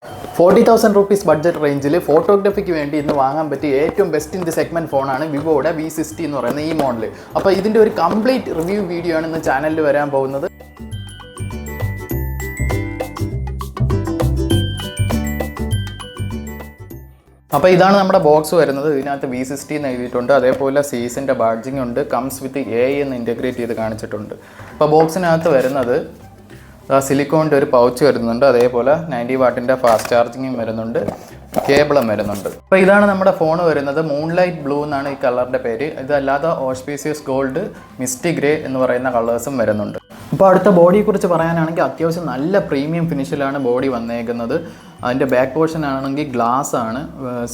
40,000 rupees budget റേഞ്ചിൽ ഫോട്ടോഗ്രാഫിക്ക് വേണ്ടി ഇന്ന് വാങ്ങാൻ പറ്റിയ ഏറ്റവും ബെസ്റ്റ് ഇൻ ദി സെഗ്മെൻറ്റ് ഫോണാണ് വിവോയുടെ V60 എന്ന് പറയുന്ന ഈ മോഡൽ. അപ്പോൾ ഇതിൻ്റെ ഒരു കംപ്ലീറ്റ് റിവ്യൂ വീഡിയോ ആണ് ഇന്ന് ചാനലിൽ വരാൻ പോകുന്നത്. അപ്പോൾ ഇതാണ് നമ്മുടെ ബോക്സ് വരുന്നത്. ഇതിനകത്ത് V60 എന്ന് എഴുതിയിട്ടുണ്ട്, അതേപോലെ സീസിൻ്റെ ബാഡ്ജിങ് ഉണ്ട്, കംസ് വിത്ത് AI എന്ന് ഇൻറ്റഗ്രേറ്റ് ചെയ്ത് കാണിച്ചിട്ടുണ്ട്. അപ്പോൾ ബോക്സിനകത്ത് വരുന്നത് സിലിക്കോണിൻ്റെ ഒരു പൗച്ച് വരുന്നുണ്ട്, അതേപോലെ 90 വാട്ടിൻ്റെ ഫാസ്റ്റ് ചാർജിങ്ങും വരുന്നുണ്ട്, കേബിളും വരുന്നുണ്ട്. അപ്പോൾ ഇതാണ് നമ്മുടെ ഫോൺ വരുന്നത്. മൂൺലൈറ്റ് ബ്ലൂ എന്നാണ് ഈ കളറിൻ്റെ പേര്. ഇതല്ലാതെ ഓസ്പീസിയസ് ഗോൾഡ്, മിസ്റ്റി ഗ്രേ എന്ന് പറയുന്ന കളേഴ്സും വരുന്നുണ്ട്. ഇപ്പോൾ അടുത്ത ബോഡിയെക്കുറിച്ച് പറയാനാണെങ്കിൽ അത്യാവശ്യം നല്ല പ്രീമിയം ഫിനിഷിലാണ് ബോഡി വന്നേക്കുന്നത്. അതിൻ്റെ ബാക്ക് പോർഷൻ ആണെങ്കിൽ ഗ്ലാസ് ആണ്,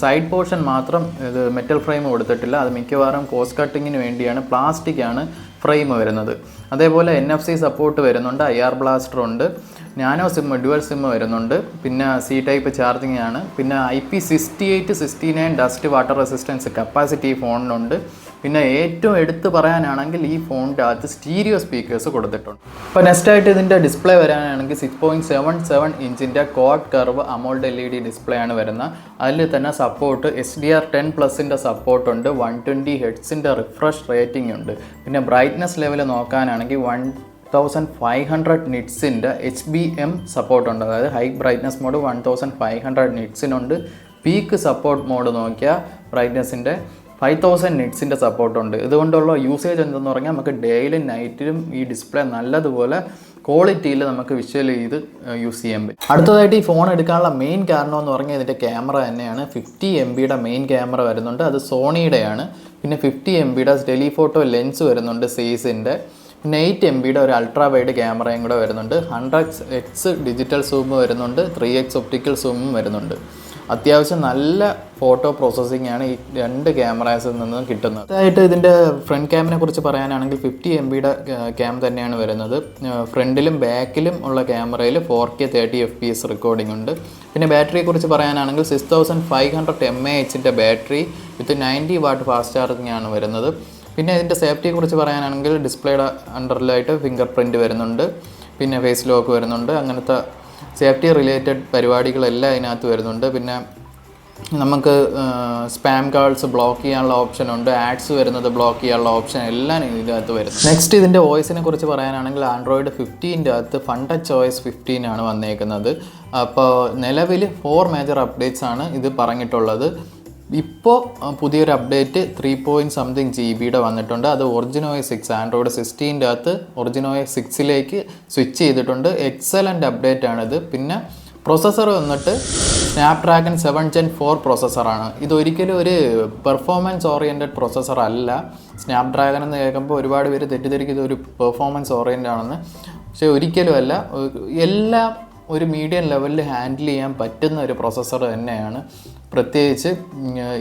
സൈഡ് പോർഷൻ മാത്രം ഇത് മെറ്റൽ ഫ്രെയിം കൊടുത്തിട്ടില്ല. അത് മിക്കവാറും കോസ്റ്റ് കട്ടിങ്ങിന് വേണ്ടിയാണ്, പ്ലാസ്റ്റിക് ആണ് ഫ്രെയിം വരുന്നത്. അതേപോലെ NFC സപ്പോർട്ട് വരുന്നുണ്ട്, IR ബ്ലാസ്റ്റർ ഉണ്ട്, നാനോ സിം, ഡ്യുവൽ സിം വരുന്നുണ്ട്, പിന്നെ C ടൈപ്പ് ചാർജിങ് ആണ്, പിന്നെ IP68 69 dust water resistance capacity ഫോണിനുണ്ട്. പിന്നെ ഏറ്റവും എടുത്ത് പറയാനാണെങ്കിൽ ഈ ഫോണിൻ്റെ അകത്ത് സ്റ്റീരിയോ സ്പീക്കേഴ്സ് കൊടുത്തിട്ടുണ്ട്. അപ്പോൾ നെക്സ്റ്റായിട്ട് ഇതിൻ്റെ ഡിസ്പ്ലേ വരാനാണെങ്കിൽ 6.77 ഇഞ്ചിൻ്റെ quad curve AMOLED LED display ആണ് വരുന്നത്. അതിൽ തന്നെ സപ്പോർട്ട് HDR10+ൻ്റെ സപ്പോർട്ടുണ്ട്, 120 ഹെർട്സിൻ്റെ റിഫ്രഷ് റേറ്റിംഗ് ഉണ്ട്. പിന്നെ ബ്രൈറ്റ്നസ് ലെവൽ നോക്കാനാണെങ്കിൽ 1500 നിറ്റ്സിൻ്റെ HBM സപ്പോർട്ടുണ്ട്, അതായത് ഹൈ ബ്രൈറ്റ്നസ് മോഡ് 1500 നിറ്റ്സിനുണ്ട്. പീക്ക് സപ്പോർട്ട് മോഡ് നോക്കിയാൽ ബ്രൈറ്റ്നസിൻ്റെ 5000 നിറ്റ്സിൻ്റെ സപ്പോർട്ടുണ്ട്. ഇതുകൊണ്ടുള്ള യൂസേജ് എന്തെന്ന് പറഞ്ഞാൽ നമുക്ക് ഡേയിലും നൈറ്റിലും ഈ ഡിസ്പ്ലേ നല്ലതുപോലെ ക്വാളിറ്റിയിൽ നമുക്ക് വിഷ്വൽ ചെയ്ത് യൂസ് ചെയ്യാൻ പറ്റും. അടുത്തതായിട്ട് ഈ ഫോൺ എടുക്കാനുള്ള മെയിൻ കാരണം എന്ന് പറഞ്ഞാൽ ഇതിൻ്റെ ക്യാമറ തന്നെയാണ്. 50 MB മെയിൻ ക്യാമറ വരുന്നുണ്ട്, അത് സോണിയുടെയാണ്. പിന്നെ 50 MB ടെലിഫോട്ടോ ലെൻസ് വരുന്നുണ്ട് സീസിൻ്റെ. പിന്നെ 8 MB ഒരു അൾട്രാ വൈഡ് ക്യാമറയും കൂടെ വരുന്നുണ്ട്. 100x ഡിജിറ്റൽ സൂം വരുന്നുണ്ട്, 3x ഒപ്റ്റിക്കൽ സൂമും വരുന്നുണ്ട്. അത്യാവശ്യം നല്ല ഫോട്ടോ പ്രോസസ്സിംഗ് ആണ് ഈ രണ്ട് ക്യാമറാസിൽ നിന്നും കിട്ടുന്നത്. അതായിട്ട് ഇതിൻ്റെ ഫ്രണ്ട് ക്യാമിനെ കുറിച്ച് പറയാനാണെങ്കിൽ 50 MB ക്യാം തന്നെയാണ് വരുന്നത്. ഫ്രണ്ടിലും ബാക്കിലും ഉള്ള ക്യാമറയിൽ 4K 30 FPS റെക്കോർഡിംഗ് ഉണ്ട്. പിന്നെ ബാറ്ററിയെ കുറിച്ച് പറയാനാണെങ്കിൽ 6500 mAh battery with 90 what fast charging ആണ് വരുന്നത്. പിന്നെ ഇതിൻ്റെ സേഫ്റ്റിയെ കുറിച്ച് പറയാനാണെങ്കിൽ ഡിസ്പ്ലേയുടെ അണ്ടറിലായിട്ട് ഫിംഗർ പ്രിൻറ്റ് വരുന്നുണ്ട്, പിന്നെ ഫേസ് ലോക്ക് വരുന്നുണ്ട്. അങ്ങനത്തെ സേഫ്റ്റി റിലേറ്റഡ് പരിപാടികളെല്ലാം ഇതിനകത്ത് വരുന്നുണ്ട്. പിന്നെ നമുക്ക് സ്പാം കാൾസ് ബ്ലോക്ക് ചെയ്യാനുള്ള ഓപ്ഷൻ ഉണ്ട്, ആഡ്സ് വരുന്നത് ബ്ലോക്ക് ചെയ്യാനുള്ള ഓപ്ഷൻ എല്ലാം ഇതിനകത്ത് വരുന്നത്. നെക്സ്റ്റ് ഇതിൻ്റെ വോയിസിനെ കുറിച്ച് പറയാനാണെങ്കിൽ ആൻഡ്രോയിഡ് 15 അകത്ത് FunTouch OS 15 ആണ് വന്നേക്കുന്നത്. അപ്പോൾ നിലവിൽ 4 മേജർ അപ്ഡേറ്റ്സ് ആണ് ഇത് പറഞ്ഞിട്ടുള്ളത്. ഇപ്പോൾ പുതിയൊരു അപ്ഡേറ്റ് 3 GB വന്നിട്ടുണ്ട്. അത് OS 6 ആൻഡ്രോയിഡ് 16 അകത്ത് OS 6 സ്വിച്ച് ചെയ്തിട്ടുണ്ട്. എക്സലൻ്റ് അപ്ഡേറ്റ് ആണിത്. പിന്നെ പ്രോസസ്സർ വന്നിട്ട് സ്നാപ്ഡ്രാഗൺ 7 Gen 4 പ്രോസസ്സറാണ്. ഇതൊരിക്കലും ഒരു പെർഫോമൻസ് ഓറിയൻറ്റഡ് പ്രോസസ്സർ അല്ല. സ്നാപ്ഡ്രാഗൺ എന്ന് കേൾക്കുമ്പോൾ ഒരുപാട് പേര് തെറ്റിദ്ധരിക്കും ഇതൊരു പെർഫോമൻസ് ഓറിയൻറ്റഡ് ആണെന്ന്. പക്ഷേ ഒരിക്കലും അല്ല. എല്ലാം ഒരു മീഡിയം ലെവലിൽ ഹാൻഡിൽ ചെയ്യാൻ പറ്റുന്ന ഒരു പ്രോസസ്സർ തന്നെയാണ്. പ്രത്യേകിച്ച്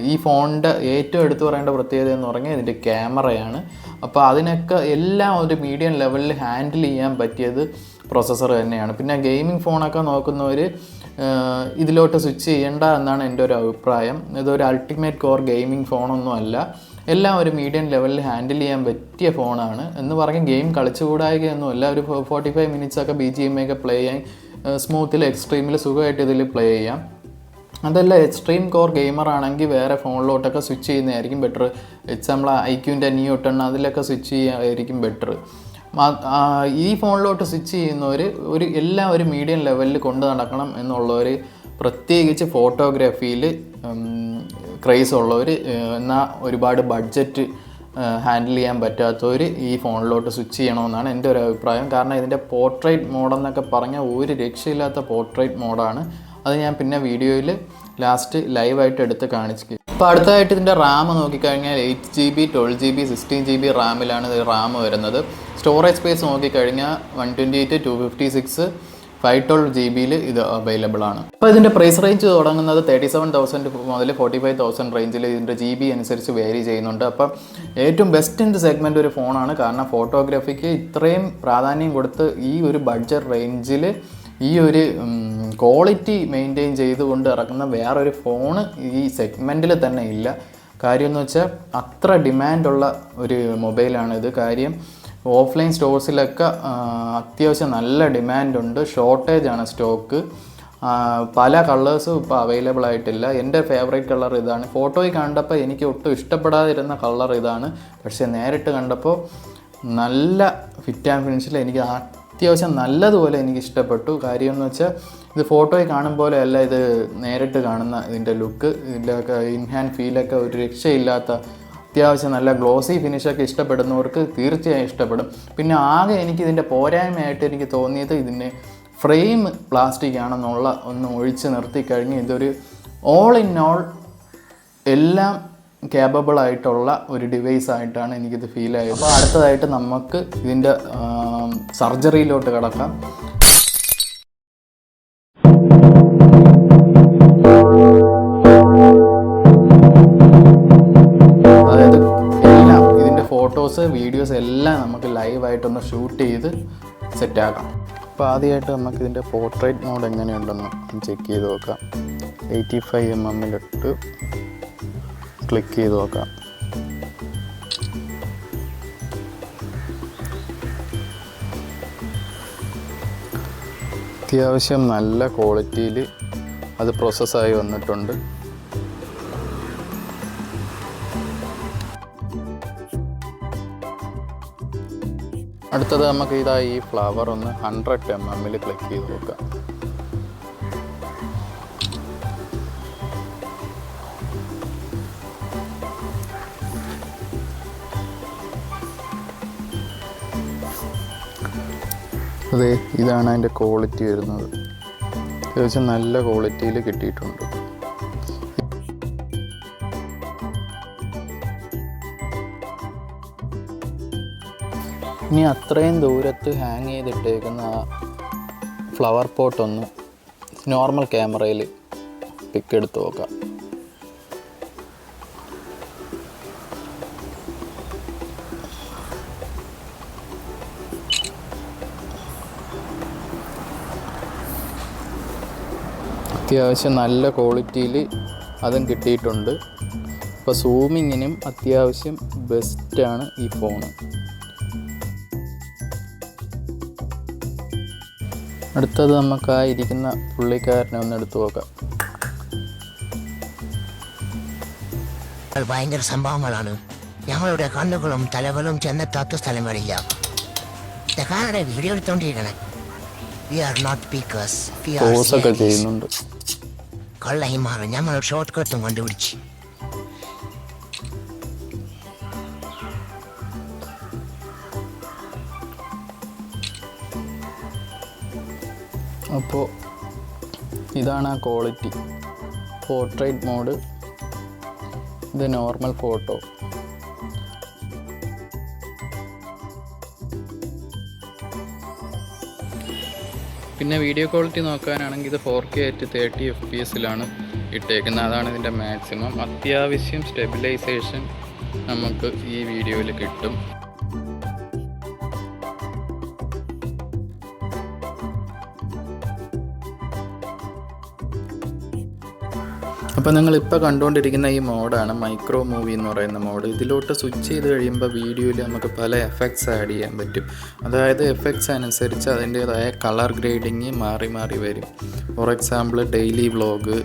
ഈ ഫോണിൻ്റെ ഏറ്റവും എടുത്തു പറയേണ്ട പ്രത്യേകത എന്ന് പറഞ്ഞാൽ ഇതിൻ്റെ ക്യാമറയാണ്. അപ്പോൾ അതിനൊക്കെ എല്ലാം ഒരു മീഡിയം ലെവലിൽ ഹാൻഡിൽ ചെയ്യാൻ പറ്റിയത് പ്രോസസ്സർ തന്നെയാണ്. പിന്നെ ഗെയിമിംഗ് ഫോണൊക്കെ നോക്കുന്നവർ ഇതിലോട്ട് സ്വിച്ച് ചെയ്യേണ്ട എന്നാണ് എൻ്റെ ഒരു അഭിപ്രായം. ഇതൊരു അൾട്ടിമേറ്റ് കോർ ഗെയിമിംഗ് ഫോണൊന്നും അല്ല, എല്ലാം ഒരു മീഡിയം ലെവലിൽ ഹാൻഡിൽ ചെയ്യാൻ പറ്റിയ ഫോണാണ്. എന്ന് പറഞ്ഞ് ഗെയിം കളിച്ചുകൂടായികയൊന്നുമല്ല. ഒരു 45 മിനിറ്റ്സൊക്കെ BGM ഒക്കെ പ്ലേ ചെയ്യാൻ സ്മൂത്തിൽ എക്സ്ട്രീമിൽ സുഖമായിട്ട് ഇതിൽ പ്ലേ ചെയ്യാം. അതല്ല എക്സ്ട്രീം കോർ ഗെയിമർ ആണെങ്കിൽ വേറെ ഫോണിലോട്ടൊക്കെ സ്വിച്ച് ചെയ്യുന്നതായിരിക്കും ബെറ്റർ. എക്സാമ്പിൾ iQൻ്റെ Neo 10 അതിലൊക്കെ സ്വിച്ച് ചെയ്യായിരിക്കും ബെറ്റർ. ഈ ഫോണിലോട്ട് സ്വിച്ച് ചെയ്യുന്നവർ എല്ലാം ഒരു മീഡിയം ലെവലിൽ കൊണ്ടു നടക്കണം എന്നുള്ളവർ, പ്രത്യേകിച്ച് ഫോട്ടോഗ്രാഫിയിൽ ക്രേസ് ഉള്ളവർ, എന്നാൽ ഒരുപാട് ബഡ്ജറ്റ് ഹാൻഡിൽ ചെയ്യാൻ പറ്റാത്തവർ ഈ ഫോണിലോട്ട് സ്വിച്ച് ചെയ്യണമെന്നാണ് എൻ്റെ ഒരു അഭിപ്രായം. കാരണം ഇതിൻ്റെ പോർട്രേറ്റ് മോഡെന്നൊക്കെ പറഞ്ഞാൽ ഒരു രക്ഷയില്ലാത്ത പോർട്രേറ്റ് മോഡാണ്. അത് ഞാൻ പിന്നെ വീഡിയോയിൽ ലാസ്റ്റ് ലൈവായിട്ട് എടുത്ത് കാണിച്ചു. അപ്പോൾ അടുത്തതായിട്ട് ഇതിൻ്റെ റാം നോക്കിക്കഴിഞ്ഞാൽ 8 GB 12 GB 16 GB റാമിലാണ് ഇത് റാം വരുന്നത്. സ്റ്റോറേജ് സ്പേസ് നോക്കിക്കഴിഞ്ഞാൽ 128 256 512 GB ഇത് അവൈലബിൾ ആണ്. അപ്പോൾ ഇതിൻ്റെ പ്രൈസ് റേഞ്ച് തുടങ്ങുന്നത് 37,000 മുതൽ 45,000 റേഞ്ചിൽ ഇതിൻ്റെ GB അനുസരിച്ച് വേരി ചെയ്യുന്നുണ്ട്. അപ്പം ഏറ്റവും ബെസ്റ്റ് ഇൻ ദി സെഗ്മെൻറ്റ് ഒരു ഫോണാണ്. കാരണം ഫോട്ടോഗ്രാഫിക്ക് ഇത്രയും പ്രാധാന്യം കൊടുത്ത് ഈ ഒരു ബഡ്ജറ്റ് റേഞ്ചിൽ ഈ ഒരു ക്വാളിറ്റി മെയിൻറ്റെയിൻ ചെയ്തുകൊണ്ട് ഇറക്കുന്ന വേറൊരു ഫോണ് ഈ സെഗ്മെൻറ്റിൽ തന്നെ ഇല്ല. കാര്യം എന്ന് വെച്ചാൽ അത്ര ഡിമാൻഡുള്ള ഒരു മൊബൈലാണിത്. കാര്യം ഓഫ്ലൈൻ സ്റ്റോഴ്സിലൊക്കെ അത്യാവശ്യം നല്ല ഡിമാൻഡുണ്ട്, ഷോർട്ടേജാണ് സ്റ്റോക്ക്. പല കളേഴ്സും ഇപ്പോൾ അവൈലബിൾ ആയിട്ടില്ല. എൻ്റെ ഫേവറേറ്റ് കളർ ഇതാണ്. ഫോട്ടോയിൽ കണ്ടപ്പോൾ എനിക്ക് ഒട്ടും ഇഷ്ടപ്പെടാതിരുന്ന കളർ ഇതാണ്. പക്ഷേ നേരിട്ട് കണ്ടപ്പോൾ നല്ല ഫിറ്റ് ആൻഡ് ഫിനിഷിൽ എനിക്ക് അത്യാവശ്യം നല്ലതുപോലെ എനിക്ക് ഇഷ്ടപ്പെട്ടു. കാര്യം എന്ന് വെച്ചാൽ ഇത് ഫോട്ടോയിൽ കാണും പോലെയല്ല ഇത് നേരിട്ട് കാണുന്ന ഇതിൻ്റെ ലുക്ക്. ഇതിൻ്റെയൊക്കെ ഇൻഹാൻഡ് ഫീലൊക്കെ ഒരു രക്ഷയില്ലാത്ത അത്യാവശ്യം നല്ല ഗ്ലോസി ഫിനിഷൊക്കെ ഇഷ്ടപ്പെടുന്നവർക്ക് തീർച്ചയായും ഇഷ്ടപ്പെടും. പിന്നെ ആകെ എനിക്ക് ഇതിൻ്റെ പോരായ്മയായിട്ട് എനിക്ക് തോന്നിയത് ഇതിൻ്റെ ഫ്രെയിം പ്ലാസ്റ്റിക് ആണെന്നുള്ള ഒന്ന് ഒഴിച്ച് നിർത്തിക്കഴിഞ്ഞ് ഇതൊരു ഓൾ ഇൻ ഓൾ എല്ലാം കേപ്പബിൾ ആയിട്ടുള്ള ഒരു ഡിവൈസ് ആയിട്ടാണ് എനിക്കിത് ഫീൽ ആയത്. അപ്പോൾ അടുത്തതായിട്ട് നമുക്ക് ഇതിൻ്റെ സർജറിയിലോട്ട് കിടക്കാം. അതായത് എല്ലാം ഇതിൻ്റെ ഫോട്ടോസ് വീഡിയോസ് എല്ലാം നമുക്ക് ലൈവായിട്ടൊന്ന് ഷൂട്ട് ചെയ്ത് സെറ്റാക്കാം. അപ്പോൾ ആദ്യമായിട്ട് നമുക്ക് ഇതിൻ്റെ പോർട്രേറ്റ് മോഡ് എങ്ങനെയുണ്ടെന്ന് ചെക്ക് ചെയ്ത് നോക്കാം. 85mm ക്ലിക്ക് ചെയ്ത് നോക്കാം. അത്യാവശ്യം നല്ല ക്വാളിറ്റിയിൽ അത് പ്രോസസ്സായി വന്നിട്ടുണ്ട്. അടുത്തത് നമുക്ക് ഈ ഫ്ലവർ ഒന്ന് 100mm ക്ലിക്ക് ചെയ്ത് നോക്കാം. അതെ, ഇതാണ് അതിൻ്റെ ക്വാളിറ്റി വരുന്നത്. അത്യാവശ്യം നല്ല ക്വാളിറ്റിയിൽ കിട്ടിയിട്ടുണ്ട്. ഇനി അത്രയും ദൂരത്ത് ഹാങ് ചെയ്തിട്ടേക്കുന്ന ആ ഫ്ലവർ പോട്ടൊന്ന് നോർമൽ ക്യാമറയിൽ പിക്ക് എടുത്ത് നോക്കാം. അത്യാവശ്യം നല്ല ക്വാളിറ്റിയിൽ അതും കിട്ടിയിട്ടുണ്ട്. അപ്പോൾ സൂമിങ്ങിനും അത്യാവശ്യം ബെസ്റ്റാണ് ഈ ഫോണ്. അടുത്തത് നമുക്ക് ആ ഇരിക്കുന്ന പുള്ളിക്കാരനെ ഒന്ന് എടുത്തു നോക്കാം. ഭയങ്കര സംഭവങ്ങളാണ്. ഞങ്ങളുടെ കണ്ണുകളും തലകളും ചെന്നെത്താത്ത സ്ഥലങ്ങളില്ല. വീഡിയോ എടുത്തോണ്ടിരിക്കണേ. പോസൊക്കെ ചെയ്യുന്നുണ്ട്. കൊള്ളായി മാറും. ഞങ്ങൾ ഷോർട്ട് കട്ടും കണ്ടുപിടിച്ച്. അപ്പോൾ ഇതാണ് ആ ക്വാളിറ്റി. പോർട്രേറ്റ് മോഡ്, ഇത് നോർമൽ ഫോട്ടോ. പിന്നെ വീഡിയോ ക്വാളിറ്റി നോക്കാനാണെങ്കിൽ ഇത് 4K at 30 FPS ഇട്ടേക്കുന്നത്. അതാണ് ഇതിൻ്റെ മാക്സിമം. അത്യാവശ്യം സ്റ്റെബിലൈസേഷൻ നമുക്ക് ഈ വീഡിയോയിൽ കിട്ടും. അപ്പോൾ നിങ്ങളിപ്പോൾ കണ്ടുകൊണ്ടിരിക്കുന്ന ഈ മോഡാണ് മൈക്രോ മൂവി എന്ന് പറയുന്ന മോഡ്. ഇതിലോട്ട് സ്വിച്ച് ചെയ്ത് കഴിയുമ്പോൾ വീഡിയോയിൽ നമുക്ക് പല എഫക്ട്സ് ആഡ് ചെയ്യാൻ പറ്റും. അതായത് എഫക്ട്സ് അനുസരിച്ച് അതിൻ്റേതായ കളർ ഗ്രേഡിങ് മാറി മാറി വരും. For example daily vlog,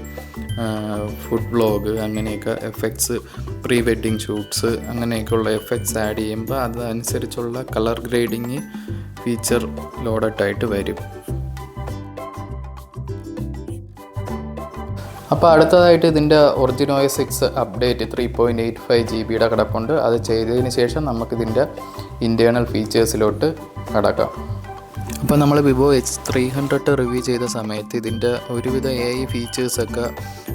food vlog, അങ്ങനെയൊക്കെ എഫക്ട്സ്, പ്രീ വെഡ്ഡിങ് ഷൂട്ട്സ്, അങ്ങനെയൊക്കെയുള്ള എഫക്ട്സ് ആഡ് ചെയ്യുമ്പോൾ അതനുസരിച്ചുള്ള കളർ ഗ്രേഡിങ് ഫീച്ചർ ലോഡഡായിട്ട് വരും. അപ്പോൾ അടുത്തതായിട്ട് ഇതിൻ്റെ ഒറിജിനോയിസ് 6 അപ്ഡേറ്റ് 3.85 GB കിടപ്പുണ്ട്. അത് ചെയ്തതിന് ശേഷം നമുക്കിതിൻ്റെ ഇൻറ്റേർണൽ ഫീച്ചേഴ്സിലോട്ട് കടക്കാം. അപ്പോൾ നമ്മൾ വിവോ H300 റിവ്യൂ ചെയ്ത സമയത്ത് ഇതിൻ്റെ ഒരുവിധ AI ഫീച്ചേഴ്സൊക്കെ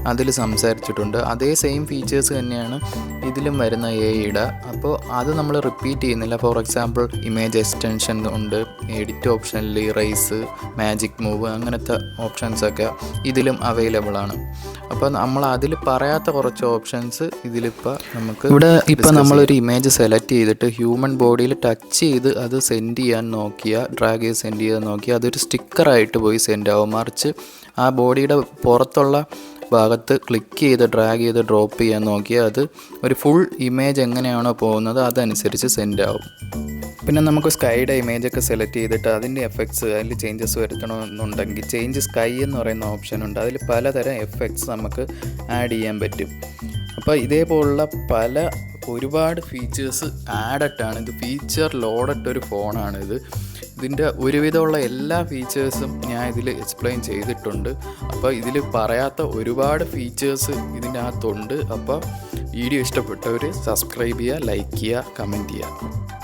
അതിൽ സംസാരിച്ചിട്ടുണ്ട്. അതേ സെയിം ഫീച്ചേഴ്സ് തന്നെയാണ് ഇതിലും വരുന്ന AIയുടെ. അപ്പോൾ അത് നമ്മൾ റിപ്പീറ്റ് ചെയ്യുന്നില്ല. ഫോർ എക്സാമ്പിൾ ഇമേജ് എക്സ്റ്റൻഷൻ ഉണ്ട്, എഡിറ്റ് ഓപ്ഷനിൽ റൈസ്, മാജിക് മൂവ്, അങ്ങനത്തെ ഓപ്ഷൻസൊക്കെ ഇതിലും അവൈലബിൾ ആണ്. അപ്പോൾ നമ്മൾ അതിൽ പറയാത്ത കുറച്ച് ഓപ്ഷൻസ് ഇതിലിപ്പോൾ നമുക്ക് ഇവിടെ ഇപ്പോൾ നമ്മളൊരു ഇമേജ് സെലക്ട് ചെയ്തിട്ട് ഹ്യൂമൻ ബോഡിയിൽ ടച്ച് ചെയ്ത് അത് സെൻഡ് ചെയ്യാൻ നോക്കിയാൽ, ഡ്രാഗ് ചെയ്ത് സെൻഡ് ചെയ്ത് നോക്കിയാൽ അതൊരു സ്റ്റിക്കറായിട്ട് പോയി സെൻഡ് ആവും. മറിച്ച് ആ ബോഡിയുടെ പുറത്തുള്ള ഭാഗത്ത് ക്ലിക്ക് ചെയ്ത് ഡ്രാഗ് ചെയ്ത് ഡ്രോപ്പ് ചെയ്യാൻ നോക്കിയാൽ അത് ഒരു ഫുൾ ഇമേജ് എങ്ങനെയാണോ പോകുന്നത് അതനുസരിച്ച് സെൻഡ് ആവും. പിന്നെ നമുക്ക് സ്കൈയുടെ ഇമേജൊക്കെ സെലക്ട് ചെയ്തിട്ട് അതിൻ്റെ എഫക്ട്സ് അതിൽ ചേഞ്ചസ് വരുത്തണമെന്നുണ്ടെങ്കിൽ ചേഞ്ച് സ്കൈ എന്ന് പറയുന്ന ഓപ്ഷൻ ഉണ്ട്. അതിൽ പലതരം എഫക്ട്സ് നമുക്ക് ആഡ് ചെയ്യാൻ പറ്റും. അപ്പോൾ ഇതേപോലുള്ള ഒരുപാട് ഫീച്ചേഴ്സ് ആഡഡാണ്. ഇത് ഫീച്ചർ ലോഡഡ് ഫോണാണിത്. ഇതിൻ്റെ ഒരുവിധമുള്ള എല്ലാ ഫീച്ചേഴ്സും ഞാൻ ഇതിൽ എക്സ്പ്ലെയിൻ ചെയ്തിട്ടുണ്ട്. അപ്പോൾ ഇതിൽ പറയാത്ത ഒരുപാട് ഫീച്ചേഴ്സ് ഇതിൻ്റെ അകത്തുണ്ട്. അപ്പോൾ വീഡിയോ ഇഷ്ടപ്പെട്ടവർ സബ്സ്ക്രൈബ് ചെയ്യുക, ലൈക്ക് ചെയ്യുക, കമൻറ്റ് ചെയ്യുക.